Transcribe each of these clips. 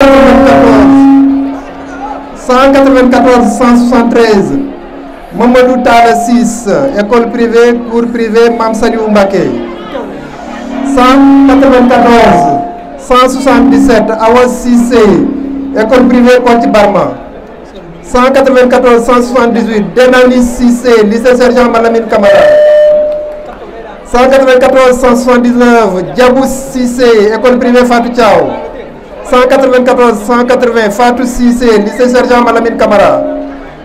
194 173 Mamadou Tala 6 école privée cours privé Mame Saliou Mbacké. 194 177 Awa Cissé école privée Kocc Barma. 194 178 Denani Cissé lycée Sergent Malamine Camara. 194 179 Diabou Cissé école privée Fatou Thiaw. 194 180 Fatou Cissé lycée Sergent Malamine Camara.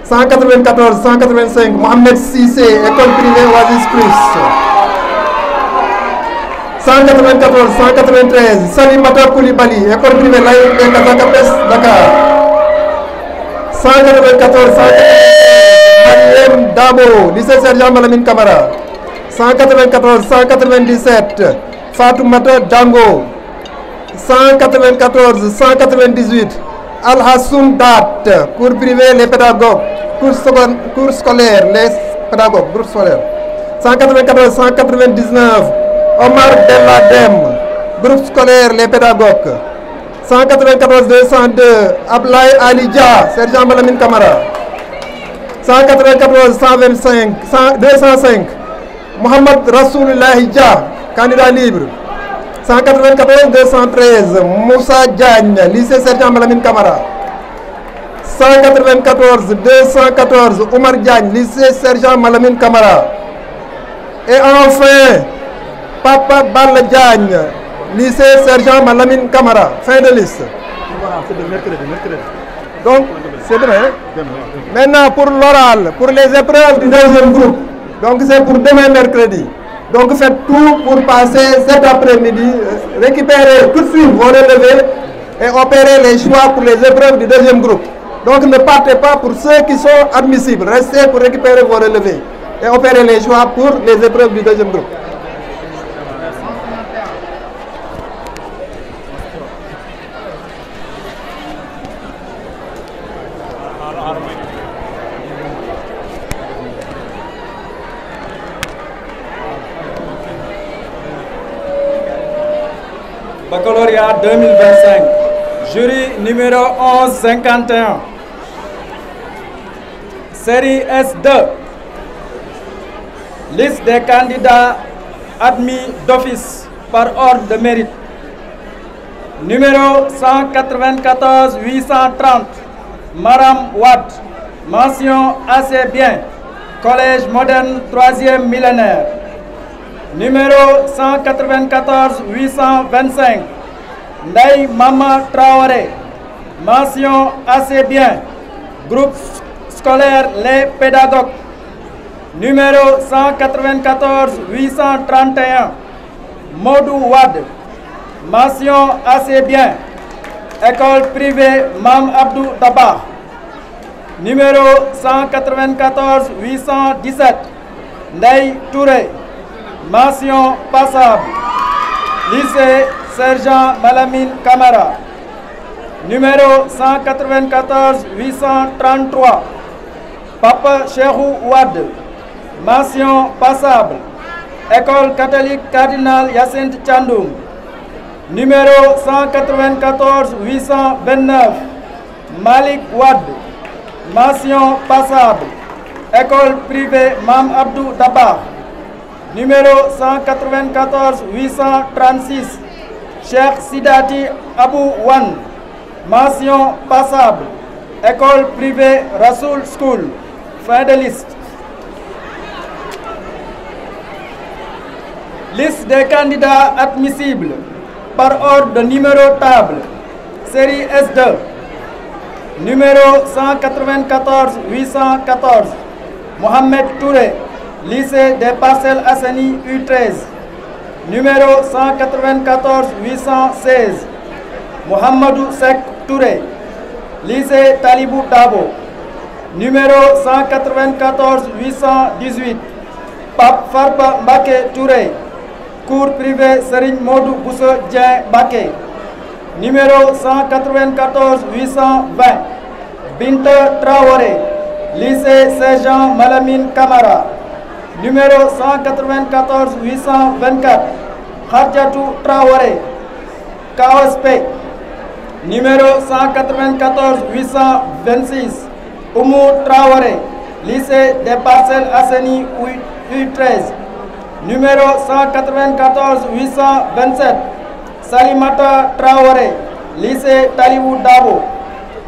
194 185 Mohamed Cissé école privée Oasis Plus. 194 193 Salimata Koulibaly école privée laïque de Casacapes Dakar. 194 195 Dabo lycée Sergent Malamine Camara. 194 197 Fatoumata Dango. 194 198 Al Hassoum Dat cours privé les pédagogues cours scolaire les pédagogues groupe scolaire. 194 199 Omar Deladem groupe scolaire les pédagogues. 194 202 Ablaye Ali Dia Sergent Malamine Camara. 194 125 205 Mohamed Rasoulahi Dia candidat libre. 194 213 Moussa Diagne lycée Sergent Malamine Camara. 194 214 Oumar Diagne lycée Sergent Malamine Camara. Et enfin Papa Balla Diagne lycée Sergent Malamine Camara. Fin de liste. Donc c'est demain. Maintenant pour l'oral, pour les épreuves du deuxième groupe. Donc c'est pour demain mercredi. Donc faites tout pour passer cet après-midi, récupérer tout de suite vos relevés et opérer les choix pour les épreuves du deuxième groupe. Donc ne partez pas pour ceux qui sont admissibles, restez pour récupérer vos relevés et opérer les choix pour les épreuves du deuxième groupe. Baccalauréat 2025, jury numéro 1151, série S2, liste des candidats admis d'office par ordre de mérite. Numéro 194 830, Maram Wad, mention assez bien, collège moderne 3e millénaire. Numéro 194 825 Ndeye Mama Traoré, mention assez bien, groupe scolaire les pédagogues. Numéro 194 831 Modou Wad, mention assez bien, école privée Mame Abdou Dabakh. Numéro 194 817 Ndeye Touré, mention passable, lycée Sergent Malamine Camara. Numéro 194 833 Papa Cheikhou Wad, mention passable, école catholique Cardinal Hyacinthe Thiandoum. Numéro 194 829 Malik Wad, mention passable, école privée Mame Abdou Dabakh. Numéro 194 836 Cheikh Sidati Abou Wan, mention passable, école privée Rasoul School. Fin de liste. Liste des candidats admissibles par ordre de numéro table. Série S2. Numéro 194 814 Mohamed Touré, lycée des Parcelles Assainies U13. Numéro 194 816 Mohamedou Sek Touré, lycée Talibou Dabo. Numéro 194 818 Pape Farba Mbacké Touré, cours privé Serigne Modou Bousso Dieng Mbacké. Numéro 194 820 Binta Traoré, lycée Sergent Malamine Camara. Numéro 194 824 Khadjatou Traoré, KOSP. Numéro 194 826, Oumou Traoré, lycée des Parcelles Assainies U13. Numéro 194 827, Salimata Traoré, lycée Talibou Dabo.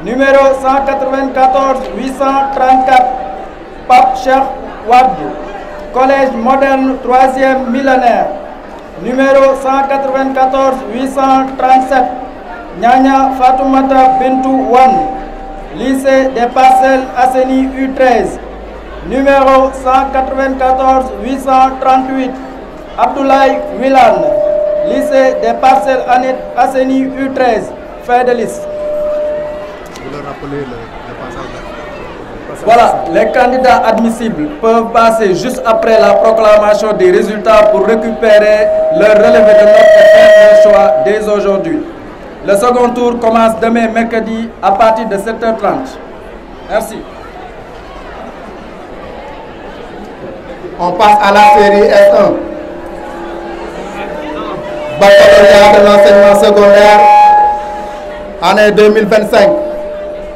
Numéro 194 834, Pape Cheikh Wad, collège moderne 3e millénaire. Numéro 194 837, Nyanya Fatoumata Bintou Wan, lycée des Parcelles Assainies U13. Numéro 194 838, Abdoulaye Wilan, lycée des Parcelles Assainies U13. Fin de liste. Vous leur rappelez le passage. Voilà, les candidats admissibles peuvent passer juste après la proclamation des résultats pour récupérer leur relevé de notes et faire leur choix dès aujourd'hui. Le second tour commence demain mercredi à partir de 7h30. Merci. On passe à la série S1. Baccalauréat de l'enseignement secondaire, année 2025.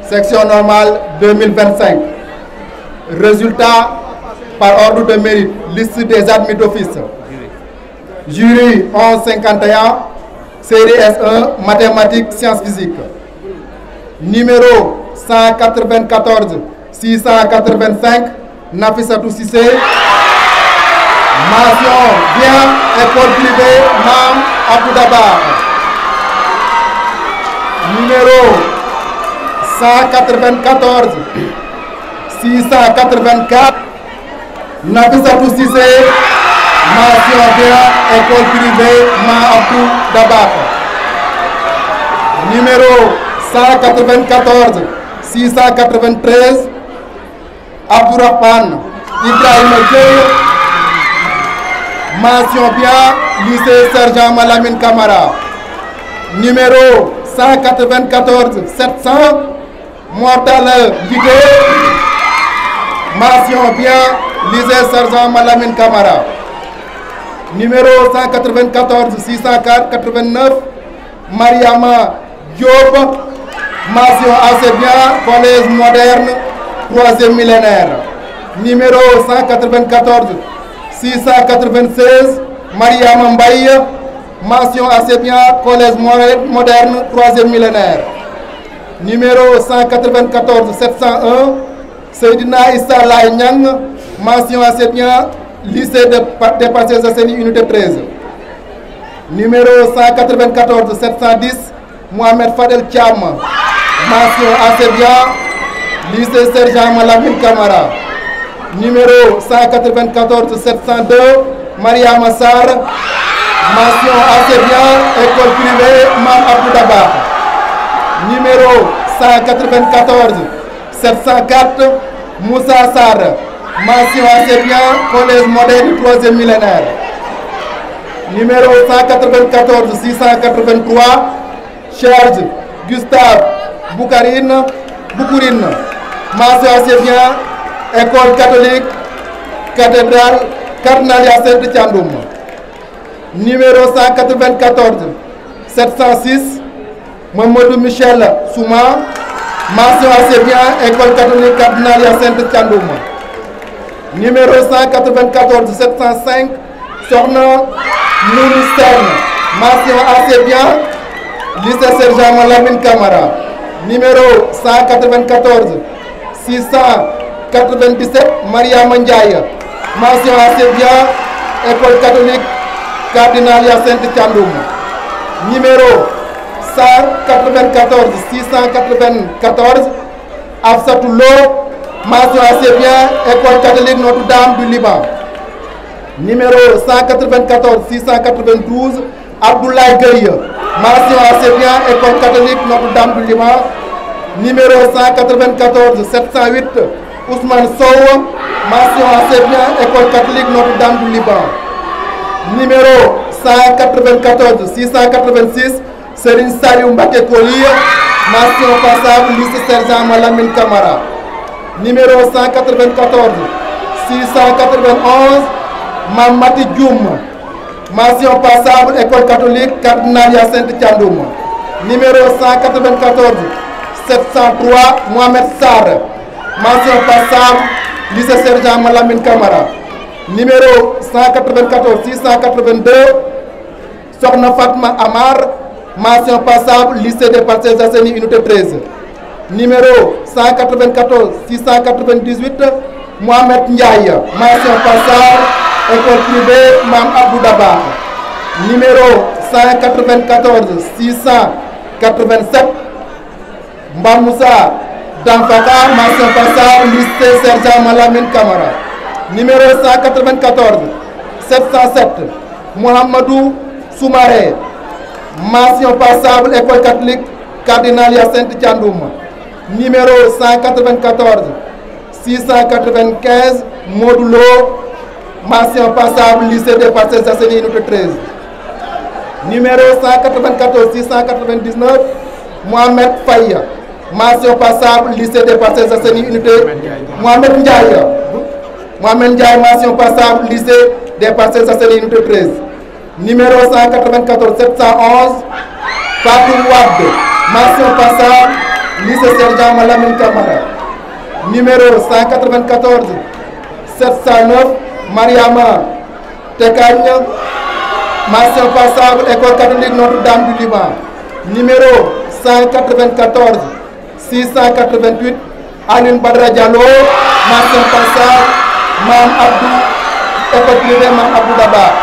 Section normale 2025. Résultat par ordre de mérite. Liste des admis d'office. Jury 1151. Série S1, mathématiques, sciences physiques. Numéro 194 685, Nafissatou Cissé. Mention bien, école privée, Mam Aboudabar. Numéro 194 684, Nafissatou Cissé. Mention bien, école privée, Mam Aboudabar. Numéro 194 693, Abdourahmane Ibrahim Dieye. Mention bien, lycée Sergent Malamine Camara. Numéro 194 700, Mortale Guidé. Mention bien, lycée Sergent Malamine Camara. Numéro 194 604 89, Mariama Diop. Mention assez bien, collège moderne 3e millénaire. Numéro 194 696, Mariama Mbaye. Mention assez bien, collège moderne 3e millénaire. Numéro 194 701, Seydina Issa Laye Niang. Mention assez bien, lycée des Parcelles Assainies unité 13. Numéro 194 710, Mohamed Fadel Thiam. Mention assez bien, lycée Sergent Malamine Camara. Numéro 194 702, Mariama Sarr. Mention assez bien, école privée, Mam Aboudabar. Numéro 194 704, Moussa Sarr. Mention assez bien, collège moderne 3e millénaire. Numéro 194 683, Charles Gustave Boukourine. Mention assez bien, école catholique, cathédrale Cardinal Hyacinthe Thiandoum. Numéro 194 706, Mamadou Michel Souma. Mention assez bien, école catholique Cardinal Hyacinthe Thiandoum. Numéro 194 705, Sorna Nouni Stern. Mention assez bien, lycée Sergent Malamine Camara. Numéro 194 697, Mariama Ndiaye. Mention assez bien, école catholique Cardinal Hyacinthe Thiandoum. Numéro 194 694, Afsatou Lo. Mention assez bien, école catholique Notre-Dame du Liban. Numéro 194 692, Abdoulaye Gueye. Mention assez bien, école catholique Notre-Dame du Liban. Numéro 194 708, Ousmane Sow. Mention assez bien, école catholique Notre-Dame du Liban. Numéro 194 686, Serigne Saliou Mbacké Koli. Mention passable, lycée Sergent Malamine Camara. Numéro 194 691, Mamati Dioum. Mention passable, école catholique Cardinal Hyacinthe Thiandoum. Numéro 194 703 Mohamed Sarr. Mention passable, lycée Sergent Malamine Camara. Numéro 194 682 Sokhna Fatma Amar. Mention passable, lycée des Parcelles Assainies, unité 13. Numéro 194 698 Mohamed Ndiaye. Mention passable, école privée Mam Abdou Dabakh. Numéro 194 687 Mbamoussa Damfaka. Mention passable, lycée Sergent Malamine Camara. Numéro 194 707 Mohamedou Soumaré. Mention passable, école catholique Cardinal Hyacinthe Thiandoum. Numéro 194 695 Modulo. Mention passable, lycée des Parcelles Assainies, unité 13. Numéro 194 699 Mohamed Faye. Mention passable, lycée des Parcelles Assainies, unité Mohamed Ndiaye. Mohamed Ndiaye, mention passable, lycée des Parcelles Assainies, unité 13. Numéro 194 711 Fatou Wade. Mention passable, lycée Sergent Malamine Camara. Numéro 194 709 Mariama Tekagne. Mention passable, école catholique Notre-Dame du Liban. Numéro 194 688 Aline Badra Diallo. Mention passable, Mam Abdou, école privée Mam Abdou Dabakh.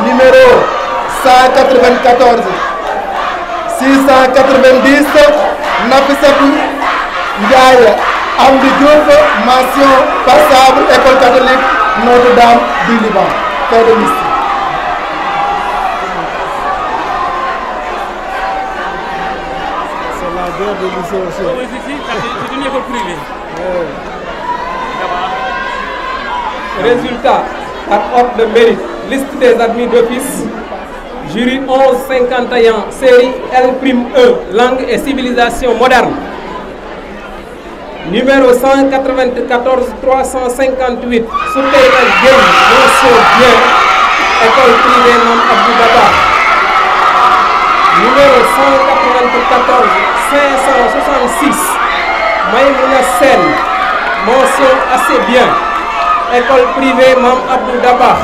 Numéro 194 690 Nafissatou Ndiaye Amdi Diouf. Mention passable, école catholique Notre-Dame du Liban. Fin de liste. C'est la guerre de lycée aussi. Oui, c'est une école privée. Résultat, par ordre de mérite, liste des admis d'office, jury 1151, série L'1, langue et civilisation moderne. Numéro 194 358, Soukeyna Gueye, mention bien, école privée Mam Abdou Dabakh. Numéro 194 566, Maïmouna Sen, mention assez bien, école privée Mam Abdou Dabakh.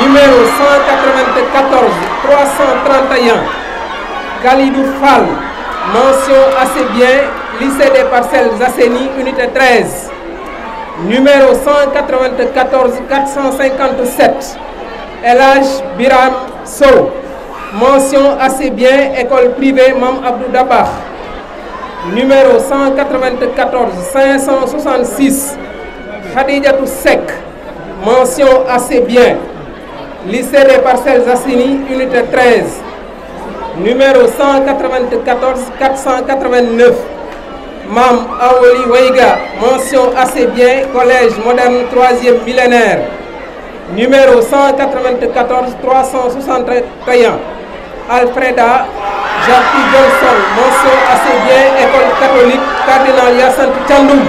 Numéro 194 331 Khalidou Fall, mention assez bien, lycée des Parcelles Assainies, unité 13. Numéro 194 457 Elhadj Biram Sow, mention assez bien, école privée Mam Abdou Dabakh. Numéro 194 566 Khadijatou Seck, mention assez bien, lycée des Parcelles Assainies, unité 13. Numéro 194 489 Mam Awoli Weiga, mention assez bien, collège moderne 3e millénaire. Numéro 194 361 Alfreda Jackie Johnson, mention assez bien, école catholique Cardinal Hyacinthe Thiandoum.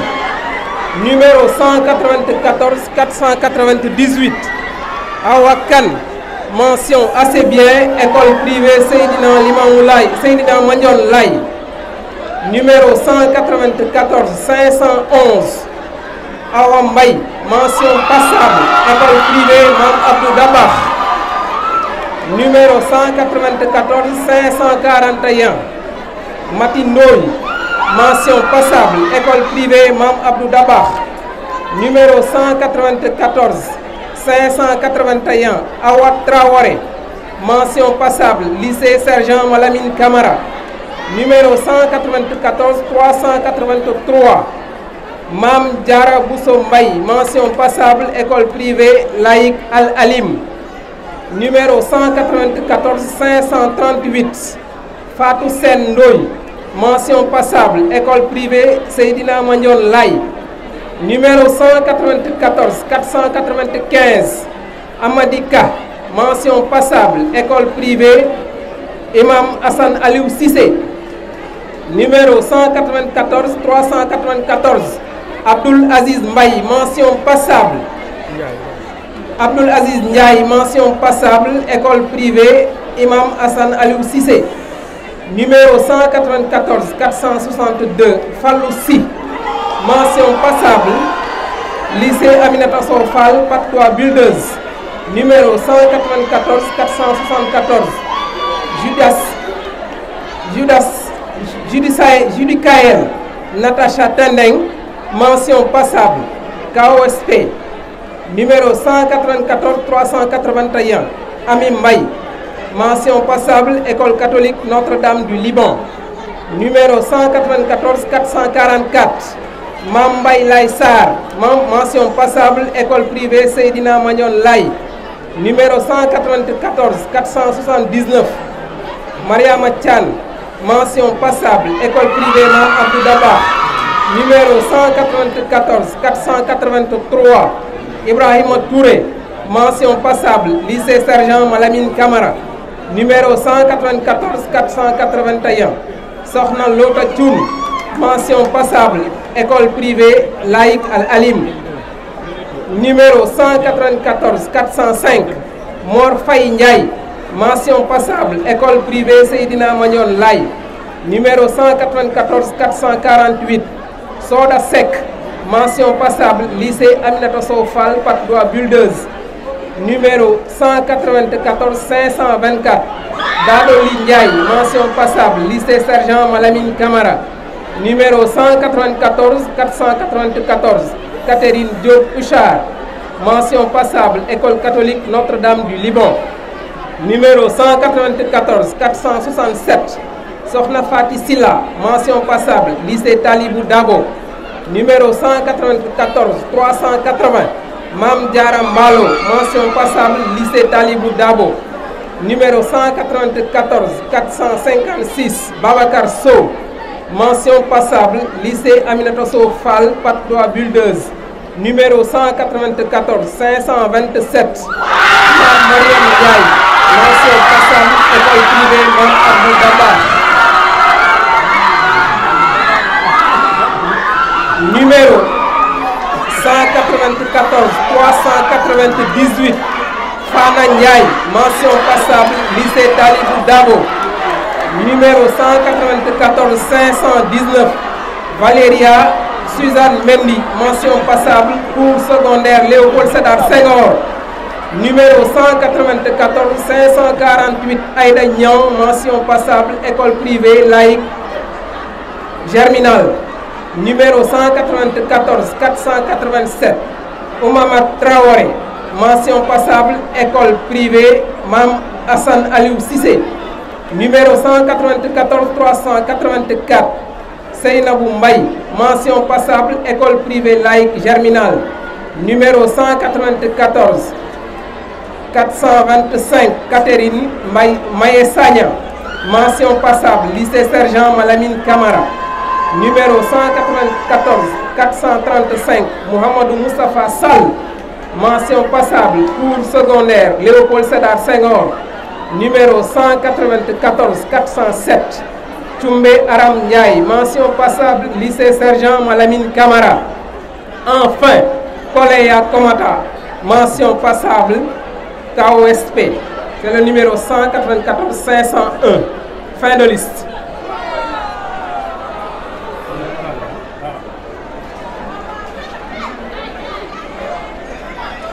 Numéro 194 498 Awa Kane, mention assez bien, école privée Seydina Limamou Laye, Seydina Mandione Laye. Numéro 194 511 Awa Mbaye, mention passable, école privée Mam Abdou Dabakh. Numéro 194 541 Mati Ndoye, mention passable, école privée Mam Abdou Dabakh. Numéro 194 581 Awa Traoré, mention passable, lycée Sergent Malamine Camara. Numéro 194 383 Mam Diara Bousso Mbaye, mention passable, école privée laïque Al Alim. Numéro 194 538 Fatou Sen Ndoye, mention passable, école privée Seydina Mandione Laye. Numéro 194 495 Amadika, mention passable, école privée Imam Hassan Aliou Cissé. Numéro 194 394 Abdoul Aziz Mbaye, mention passable. Abdoul Aziz Ndiaye, mention passable, école privée Imam Hassan Aliou Cissé. Numéro 194 462 Fallou Sy. Mention passable, lycée Aminata Sow Fall, Patte d'Oie Builders. Numéro 194 474 Judicaël Natacha Tendeng. Mention passable, KOSP. Numéro 194 381 Ami Mbaye. Mention passable, École catholique Notre-Dame du Liban. Numéro 194 444 Mambay Lay Sar. Mention passable, École privée Seydina Magnon Lay. Numéro 194 479 Mariama Tchan. Mention passable, École privée Mam Abdou Daba. Numéro 194 483 Ibrahima Touré. Mention passable, lycée Sergent Malamine Camara. Numéro 194 481 Sokhna Lota Thioune. Mention passable, école privée laïque Al Alim. Numéro 194 405 Mor Faye Ndiaye. Mention passable, école privée Seydina Magnon Lay. Numéro 194 448 Soda Seck. Mention passable, lycée Aminata Sow Fall, Patte d'Oie Builders. Numéro 194 524 Dadoli Ndiaye. Mention passable, lycée Sergent Malamine Camara. Numéro 194 494 Catherine Diop Huchard. Mention passable, école catholique Notre-Dame du Liban. Numéro 194 467 Sokhna Fati Silla. Mention passable, lycée Talibou Dabo. Numéro 194 380 Mam Diara Mbalo. Mention passable, lycée Talibou Dabo. Numéro 194 456 Babacar Sow. Mention passable, lycée Aminata Sow Fall, Patte d'Oie Builders. Numéro 194 527 Mariam Ndiaye. Mention passable, école privée Mam Abdou Daba. Numéro 194 398 Fana Ndiaye. Mention passable, lycée Talibou Dabo. Numéro 194 519 Valéria Suzanne Mendy. Mention passable, cours secondaire Léopold Sédar Senghor. Numéro 194 548 Aïda Niang. Mention passable, école privée laïque Germinal. Numéro 194 487 Oumama Traoré. Mention passable, école privée Mam Hassan Aliou Cissé. Numéro 194 384 Seynabou Mbaye. Mention passable, école privée laïque Germinal. Numéro 194 425 Catherine Maye Sagna. Mention passable, lycée Sergent Malamine Camara. Numéro 194 435 Mohamedou Moustapha Sall. Mention passable, cours secondaire Léopold Sédar Senghor. Numéro 194 407 Tchoumbé Aram Ndiaye. Mention passable, lycée Sergent Malamine Camara. Enfin, Koleya Komata. Mention passable, KOSP. C'est le numéro 194 501. Fin de liste.